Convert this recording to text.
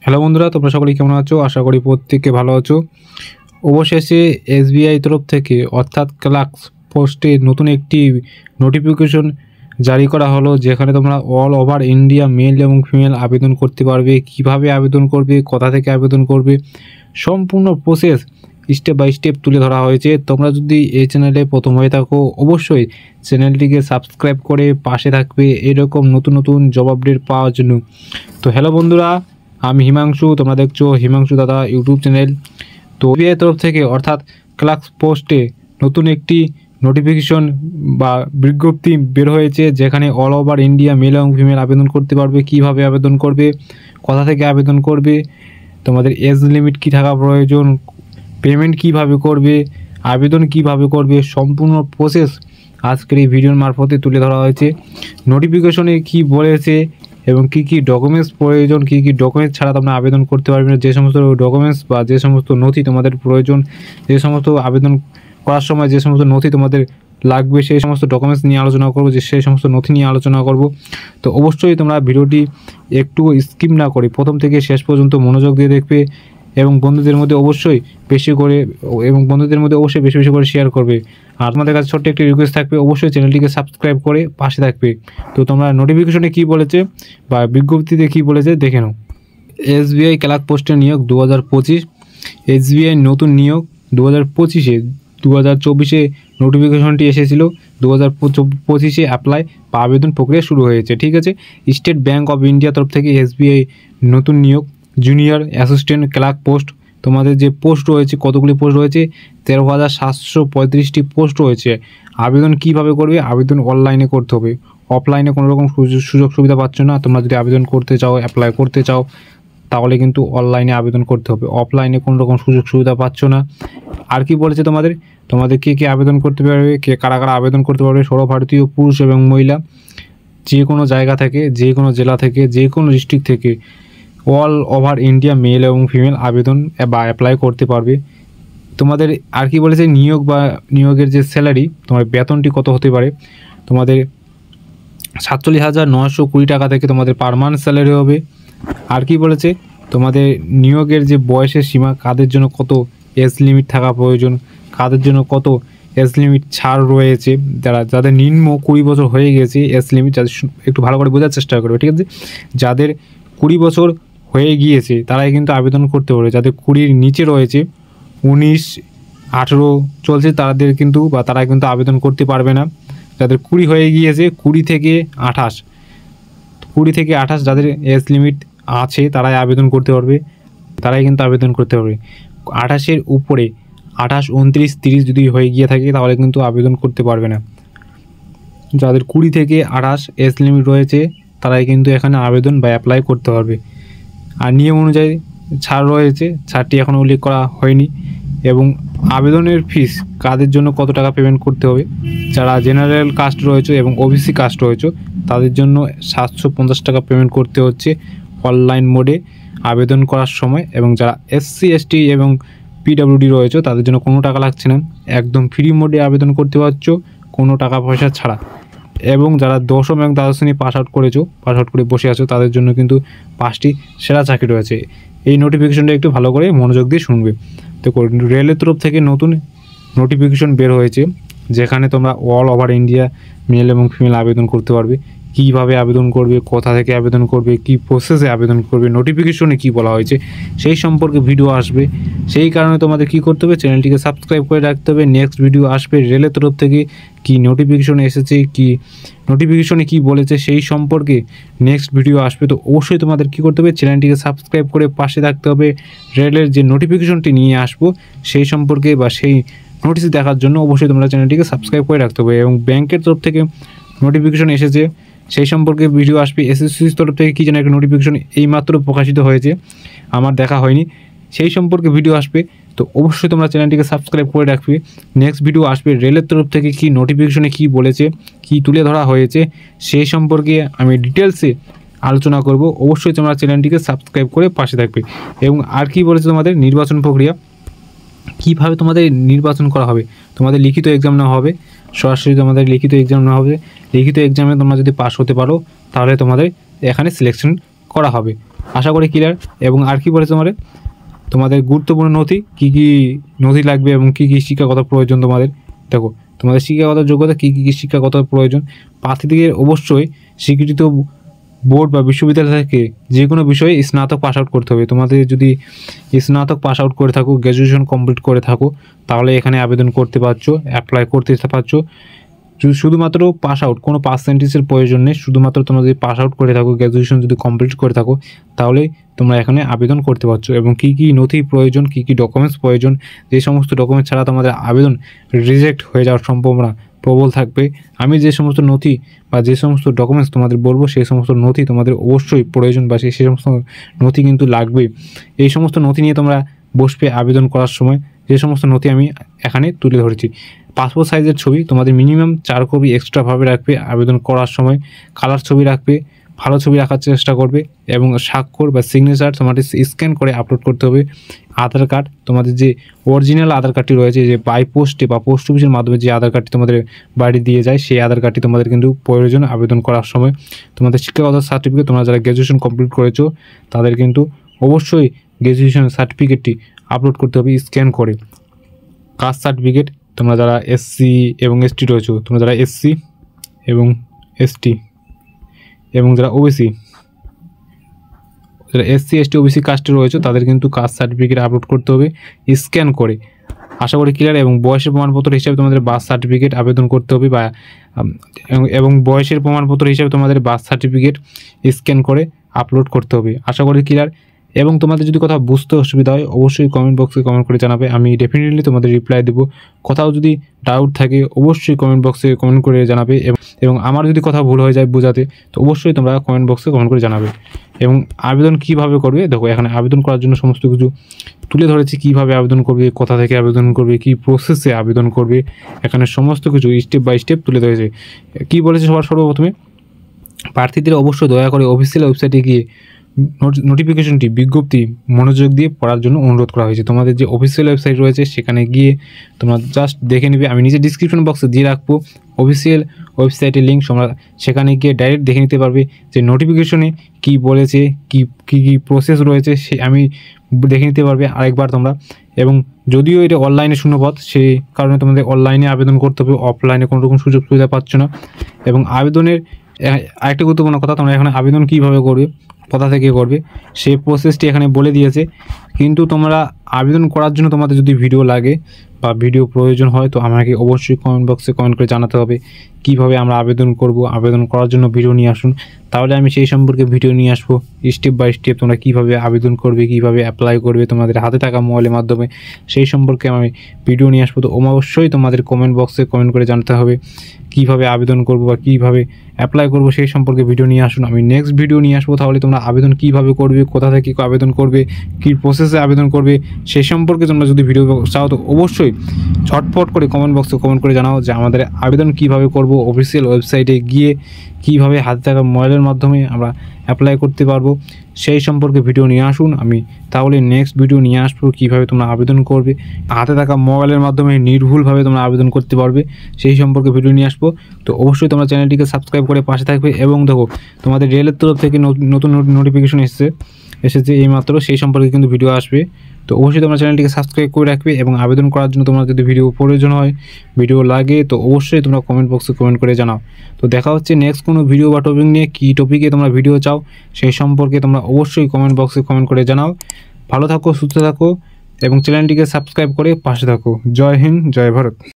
Hello বন্ধুরা, তোমরা সকলেই কেমন আছো? আশা করি প্রত্যেকে ভালো আছো। অবশেষে এসবিআই তরফ থেকে অর্থাৎ ক্লার্কস পোস্টে নতুন একটি নোটিফিকেশন জারি করা হলো, যেখানে তোমরা অল ওভার ইন্ডিয়া মেল এবং ফিমেল আবেদন করতে পারবে। কিভাবে আবেদন করবে, কোথা থেকে আবেদন করবে, সম্পূর্ণ প্রসেস স্টেপ বাই স্টেপ তুলে ধরা হয়েছে। তোমরা যদি এই চ্যানেলে প্রথম হয়ে থাকো, অবশ্যই চ্যানেলটিকে সাবস্ক্রাইব করে পাশে থাকবে এরকম নতুন নতুন জব আপডেট পাওয়ার জন্য। তো হ্যালো বন্ধুরা, আমি হিমাংশু, তোমরা দেখছো হিমাংশু দাদা ইউটিউব চ্যানেল। তো এসবিআই তরফ থেকে অর্থাৎ ক্লার্কস পোস্টে নতুন একটি নোটিফিকেশন বা বিজ্ঞপ্তি বের হয়েছে, যেখানে অল ওভার ইন্ডিয়া মেল এবং ফিমেল আবেদন করতে পারবে। কিভাবে আবেদন করবে, কোথা থেকে আবেদন করবে, তোমাদের এজ লিমিট কী থাকা প্রয়োজন, পেমেন্ট কিভাবে করবে, আবেদন কিভাবে করবে, সম্পূর্ণ প্রসেস আজকের এই ভিডিওর মারফতে তুলে ধরা হয়েছে। নোটিফিকেশনে কি বলেছে এবং কী কী ডকুমেন্টস প্রয়োজন, কী কী ডকুমেন্টস ছাড়া তোমরা আবেদন করতে পারবে না, যে সমস্ত ডকুমেন্টস বা যে সমস্ত নথি তোমাদের প্রয়োজন, যে সমস্ত আবেদন করার সময় যে সমস্ত নথি তোমাদের লাগবে, সেই সমস্ত ডকুমেন্টস নিয়ে আলোচনা করব, যে সেই সমস্ত নথি নিয়ে আলোচনা করব। তো অবশ্যই তোমরা ভিডিওটি একটু স্কিপ না করে প্রথম থেকে শেষ পর্যন্ত মনোযোগ দিয়ে দেখবে এবং বন্ধুদের মধ্যে অবশ্যই বেশি বেশি করে শেয়ার করবে। আর তোমাদের কাছে ছোট্ট একটি রিকোয়েস্ট থাকবে, অবশ্যই চ্যানেলটিকে সাবস্ক্রাইব করে পাশে থাকবে। তো তোমরা নোটিফিকেশনে কী বলেছে বা বিজ্ঞপ্তিতে কী বলেছে দেখে নাও। এসবিআই ক্লার্ক পোস্টের নিয়োগ 2025, এসবিআই নতুন নিয়োগ 2025-এ, 2024-এ নোটিফিকেশনটি এসেছিল, 2025-এ অ্যাপ্লাই বা আবেদন প্রক্রিয়া শুরু হয়েছে। ঠিক আছে, স্টেট ব্যাঙ্ক অফ ইন্ডিয়া তরফ থেকে এসবিআই নতুন নিয়োগ জুনিয়র অ্যাসিস্ট্যান্ট ক্লার্ক পোস্ট। তোমাদের যে পোস্ট রয়েছে, কতগুলি পোস্ট রয়েছে? 13,735টি পোস্ট রয়েছে। আবেদন কিভাবে করবে? আবেদন অনলাইনে করতে হবে, অফলাইনে কোনো রকম সুযোগ সুবিধা পাচ্ছ না। তোমরা যদি আবেদন করতে চাও, অ্যাপ্লাই করতে চাও, তাহলে কিন্তু অনলাইনে আবেদন করতে হবে, অফলাইনে কোনো রকম সুযোগ সুবিধা পাচ্ছ না। আর কি বলেছে তোমাদের কে আবেদন করতে পারবে, কারা আবেদন করতে পারবে? সর্বভারতীয় পুরুষ এবং মহিলা, যে কোনো জায়গা থেকে, যে কোনো জেলা থেকে, যে কোনো ডিস্ট্রিক্ট থেকে অল ওভার ইন্ডিয়া মেল এবং ফিমেল আবেদন বা অ্যাপ্লাই করতে পারবে। তোমাদের আর কি বলেছে? নিয়োগের যে স্যালারি, তোমার বেতনটি কত হতে পারে? তোমাদের 47,920 টাকা থেকে তোমাদের পার মান্থ স্যালারি হবে। আর কি বলেছে? তোমাদের নিয়োগের যে বয়সের সীমা, কাদের জন্য কত এজ লিমিট থাকা প্রয়োজন, কাদের জন্য কত এজ লিমিট ছাড় রয়েছে, যাদের নিম্ন 20 বছর হয়ে গেছে এজ লিমিট, যাদের একটু ভালো করে বোঝার চেষ্টা করবে। ঠিক আছে, যাদের 20 বছর হয়ে গিয়েছে তারাই কিন্তু আবেদন করতে পারবে। যাদের 20-র নিচে রয়েছে, 19, 18 চলছে, তারা কিন্তু আবেদন করতে পারবে না। যাদের 20 হয়ে গিয়েছে, 20 থেকে 28 যাদের এজ লিমিট আছে তারাই আবেদন করতে পারবে, তারাই কিন্তু আবেদন করতে পারবে। 28-এর উপরে 28, 29, 30 যদি হয়ে গিয়ে থাকে তাহলে কিন্তু আবেদন করতে পারবে না। যাদের 20 থেকে 28 এজ লিমিট রয়েছে তারাই কিন্তু এখানে আবেদন বা অ্যাপ্লাই করতে পারবে। আর নিয়ম অনুযায়ী ছাড় রয়েছে, ছাড়টি এখনও উল্লেখ করা হয়নি। এবং আবেদনের ফিস, কাদের জন্য কত টাকা পেমেন্ট করতে হবে? যারা জেনারেল কাস্ট রয়েছে এবং ওবিসি কাস্ট রয়েছে তাদের জন্য 750 টাকা পেমেন্ট করতে হচ্ছে অনলাইন মোডে আবেদন করার সময়। এবং যারা এসসি, এসটি এবং পিডব্লিউডি রয়েছে তাদের জন্য কোনো টাকা লাগছে না, একদম ফ্রি মোডে আবেদন করতে পারছো, কোনো টাকা পয়সা ছাড়া। এবং যারা 10ম এবং দ্বাদশ শ্রেণী পাস আউট করে বসে আছো, তাদের জন্য কিন্তু 5টি সেরা চাকরি রয়েছে। এই নোটিফিকেশনটা একটু ভালো করে মনোযোগ দিয়ে শুনবে। তো রেলের তরফ থেকে নতুন নোটিফিকেশন বের হয়েছে, যেখানে তোমরা অল ওভার ইন্ডিয়া মেল এবং ফিমেল আবেদন করতে পারবে। কীভাবে আবেদন করবে, কোথা থেকে আবেদন করবে, কী প্রসেসে আবেদন করবে, নোটিফিকেশনে কী বলা হয়েছে সেই সম্পর্কে ভিডিও আসবে। সেই কারণে তোমাদের কী করতে হবে? চ্যানেলটিকে সাবস্ক্রাইব করে রাখতে হবে। নেক্সট ভিডিও আসবে রেলের তরফ থেকে কী নোটিফিকেশন এসেছে, কী নোটিফিকেশনে কী বলেছে সেই সম্পর্কে নেক্সট ভিডিও আসবে। তো অবশ্যই তোমাদের কী করতে হবে? চ্যানেলটিকে সাবস্ক্রাইব করে পাশে থাকতে হবে। রেলের যে নোটিফিকেশনটি নিয়ে আসবো সেই সম্পর্কে বা সেই নোটিশ দেখার জন্য অবশ্যই তোমরা চ্যানেলটিকে সাবস্ক্রাইব করে রাখতে হবে। এবং ব্যাংকের তরফ থেকে নোটিফিকেশন এসেছে, সেই সম্পর্কে ভিডিও আসবে। এসএসসির তরফ থেকে কী যেন একটা নোটিফিকেশন এইমাত্র প্রকাশিত হয়েছে, আমার দেখা হয়নি, সেই সম্পর্কে ভিডিও আসবে। তো অবশ্যই তোমরা চ্যানেলটিকে সাবস্ক্রাইব করে রাখবে। নেক্সট ভিডিও আসবে রেলের তরফ থেকে কী নোটিফিকেশনে কী বলেছে, কী তুলে ধরা হয়েছে সেই সম্পর্কে আমি ডিটেলসে আলোচনা করব। অবশ্যই তোমরা চ্যানেলটিকে সাবস্ক্রাইব করে পাশে থাকবে। এবং আর কি বলেছে? তোমাদের নির্বাচন প্রক্রিয়া, কীভাবে তোমাদের নির্বাচন করা হবে। তোমাদের লিখিত এক্সাম নেওয়া হবে, সরাসরি তোমাদের লিখিত এক্সাম নেওয়া হবে। লিখিত এক্সামে তোমরা যদি পাস হতে পারো তাহলে তোমাদের এখানে সিলেকশন করা হবে। আশা করি ক্লিয়ার। এবং আর কি বলেছে তোমাদের গুরুত্বপূর্ণ নথি কী কী নথি লাগবে এবং কী কী শিক্ষাগত প্রয়োজন তোমাদের। দেখো তোমাদের শিক্ষাগত যোগ্যতা কী কী শিক্ষাগত প্রয়োজন। প্রার্থীদের অবশ্যই স্বীকৃত বোর্ড বা বিশ্ববিদ্যালয় থেকে যে কোনো বিষয়ে স্নাতক পাস আউট করতে হবে। তোমাদের যদি স্নাতক পাস আউট করে থাকো, গ্র্যাজুয়েশন কমপ্লিট করে থাকো, তাহলে এখানে আবেদন করতে পারছো, অ্যাপ্লাই করতে পারছো। শুধুমাত্র পাস আউট, কোনো পার্সেন্টেজের প্রয়োজন নেই। শুধুমাত্র তোমরা যদি পাস আউট করে থাকো, গ্র্যাজুয়েশন যদি কমপ্লিট করে থাকো, তাহলেই তোমরা এখানে আবেদন করতে পারছো। এবং কী কী নথি প্রয়োজন, কী কী ডকুমেন্টস প্রয়োজন, যে সমস্ত ডকুমেন্টস ছাড়া তোমাদের আবেদন রিজেক্ট হয়ে যাওয়ার সম্ভাবনা প্রবল থাকবে। আমি যে সমস্ত নথি বা যে সমস্ত ডকুমেন্টস তোমাদের বলবো, সেই সমস্ত নথি তোমাদের অবশ্যই প্রয়োজন বা সেই সমস্ত নথি কিন্তু লাগবে। এই সমস্ত নথি নিয়ে তোমরা বসবে আবেদন করার সময়। যে সমস্ত নথি আমি এখানে তুলে ধরেছি, পাসপোর্ট সাইজের ছবি তোমাদের মিনিমাম 4 কপি এক্সট্রাভাবে রাখবে আবেদন করার সময়। কালার ছবি রাখবে, ভালো ছবি রাখার চেষ্টা করবে। এবং স্বাক্ষর বা সিগনেচার তোমাদের স্ক্যান করে আপলোড করতে হবে। আধার কার্ড, তোমাদের যে অরিজিনাল আধার কার্ডটি রয়েছে, যে বাই পোস্টে বা পোস্ট অফিসের মাধ্যমে যে আধার কার্ডটি তোমাদের বাড়ি দিয়ে যায়, সেই আধার কার্ডটি তোমাদের কিন্তু প্রয়োজন আবেদন করার সময়। তোমাদের শিক্ষাগত সার্টিফিকেট, তোমরা যারা গ্র্যাজুয়েশন কমপ্লিট করেছো তাদের কিন্তু অবশ্যই গ্র্যাজুয়েশন সার্টিফিকেটটি আপলোড করতে হবে স্ক্যান করে। কাস্ট সার্টিফিকেট, তোমরা যারা এসসি এবং এসটি রয়েছো, তোমরা যারা এসসি এবং এসটি এবং যারা ওবিসি, যারা এসসি এসটি ওবিসি কাস্টে রয়েছে, তাদের কিন্তু কাস্ট সার্টিফিকেট আপলোড করতে হবে স্ক্যান করে। আশা করি ক্লিয়ার। এবং বয়সের প্রমাণপত্র হিসাবে তোমাদের বার্থ সার্টিফিকেট আবেদন করতে হবে বা এবং বয়সের প্রমাণপত্র হিসাবে তোমাদের বার্থ সার্টিফিকেট স্ক্যান করে আপলোড করতে হবে। আশা করি ক্লিয়ার। এবং তোমাদের যদি কোথাও বুঝতে অসুবিধা হয় অবশ্যই কমেন্ট বক্সে কমেন্ট করে জানাবে, আমি ডেফিনেটলি তোমাদের রিপ্লাই দেবো। কোথাও যদি ডাউট থাকে অবশ্যই কমেন্ট বক্সে কমেন্ট করে জানাবে। এবং আমার যদি কোথাও ভুল হয়ে যায় বোঝাতে, তো অবশ্যই তোমরা কমেন্ট বক্সে কমেন্ট করে জানাবে। এবং আবেদন কীভাবে করবে, দেখো এখানে আবেদন করার জন্য সমস্ত কিছু তুলে ধরেছি। কীভাবে আবেদন করবে, কোথা থেকে আবেদন করবে, কী প্রসেসে আবেদন করবে, এখানে সমস্ত কিছু স্টেপ বাই স্টেপ তুলে ধরেছে। কী বলেছে সর্বপ্রথমে, প্রার্থীদের অবশ্যই দয়া করে অফিসিয়াল ওয়েবসাইটে গিয়ে নোটিফিকেশনটি বিজ্ঞপ্তি মনোযোগ দিয়ে পড়ার জন্য অনুরোধ করা হয়েছে। তোমাদের যে অফিসিয়াল ওয়েবসাইট রয়েছে সেখানে গিয়ে তোমরা জাস্ট দেখে নিবে। আমি নিজে ডিসক্রিপশন বক্সে দিয়ে রাখবো অফিসিয়াল ওয়েবসাইটের লিঙ্ক, তোমরা সেখানে গিয়ে ডাইরেক্ট দেখে নিতে পারবে যে নোটিফিকেশনে কী বলেছে, কী কী কী প্রসেস রয়েছে, সে আমি দেখে নিতে পারবে আরেকবার তোমরা। এবং যদিও এটা অনলাইনে শূন্যপদ, সেই কারণে তোমাদের অনলাইনে আবেদন করতে হবে, অফলাইনে কোনো রকম সুযোগ সুবিধা পাচ্ছ না। এবং আবেদনের আরেকটা গুরুত্বপূর্ণ কথা, তোমরা এখানে আবেদন কীভাবে করবে, কোথা থেকে করবে, সেই প্রসেসটি এখানে বলে দিয়েছে। কিন্তু তোমরা আবেদন করার জন্য তোমাদের যদি ভিডিও লাগে বা ভিডিও প্রয়োজন হয়, তো আমাকে অবশ্যই কমেন্ট বক্সে কমেন্ট করে জানাতে হবে কিভাবে আমরা আবেদন করব। আবেদন করার জন্য ভিডিও নিয়ে আসুন, তাহলে আমি সেই সম্পর্কে ভিডিও নিয়ে আসবো স্টেপ বাই স্টেপ। তোমরা কীভাবে আবেদন করবে, কীভাবে অ্যাপ্লাই করবে তোমাদের হাতে থাকা মোবাইলের মাধ্যমে, সেই সম্পর্কে আমি ভিডিও নিয়ে আসবো। তো অবশ্যই তোমাদের কমেন্ট বক্সে কমেন্ট করে জানাতে হবে কীভাবে আবেদন করব বা কীভাবে অ্যাপ্লাই করব, সেই সম্পর্কে ভিডিও নিয়ে আসুন। আমি নেক্সট ভিডিও নিয়ে আসবো, তাহলে তোমরা আবেদন কীভাবে করবে, কোথা থেকে আবেদন করবে, কী প্রসেসে আবেদন করবে, সেই সম্পর্কে তোমরা যদি ভিডিও চাও তো অবশ্যই ঝটপট করে কমেন্ট বক্সে কমেন্ট করে জানাও যে আমাদের আবেদন কীভাবে করব, অফিসিয়াল ওয়েবসাইটে গিয়ে কীভাবে হাতে থাকা মোবাইলের মাধ্যমে আমরা অ্যাপ্লাই করতে পারবো, সেই সম্পর্কে ভিডিও নিয়ে আসুন। আমি তাহলে নেক্সট ভিডিও নিয়ে আসবো কীভাবে তোমরা আবেদন করবে, হাতে থাকা মোবাইলের মাধ্যমে নির্ভুলভাবে তোমরা আবেদন করতে পারবে, সেই সম্পর্কে ভিডিও নিয়ে আসবো। তো অবশ্যই তোমরা চ্যানেলটিকে সাবস্ক্রাইব করে পাশে থাকবে। এবং দেখো তোমাদের রেলের তরফ থেকে নতুন নোটিফিকেশন এসেছে এইমাত্র, সেই সম্পর্কে কিন্তু ভিডিও আসবে। তো অবশ্যই তোমরা চ্যানেলটিকে সাবস্ক্রাইব করে রাখবে। এবং আবেদন করার জন্য তোমরা যদি ভিডিও প্রয়োজন হয়, ভিডিও লাগে, তো অবশ্যই তোমরা কমেন্ট বক্সে কমেন্ট করে জানাও। তো দেখা হচ্ছে নেক্সট কোনো ভিডিও বা টপিক নিয়ে। কী টপিকে তোমরা ভিডিও চাও সেই সম্পর্কে তোমরা অবশ্যই কমেন্ট বক্সে কমেন্ট করে জানাও। ভালো থাকো, সুস্থ থাকো এবং চ্যানেলটিকে সাবস্ক্রাইব করে পাশে থাকো। জয় হিন্দ, জয় ভারত।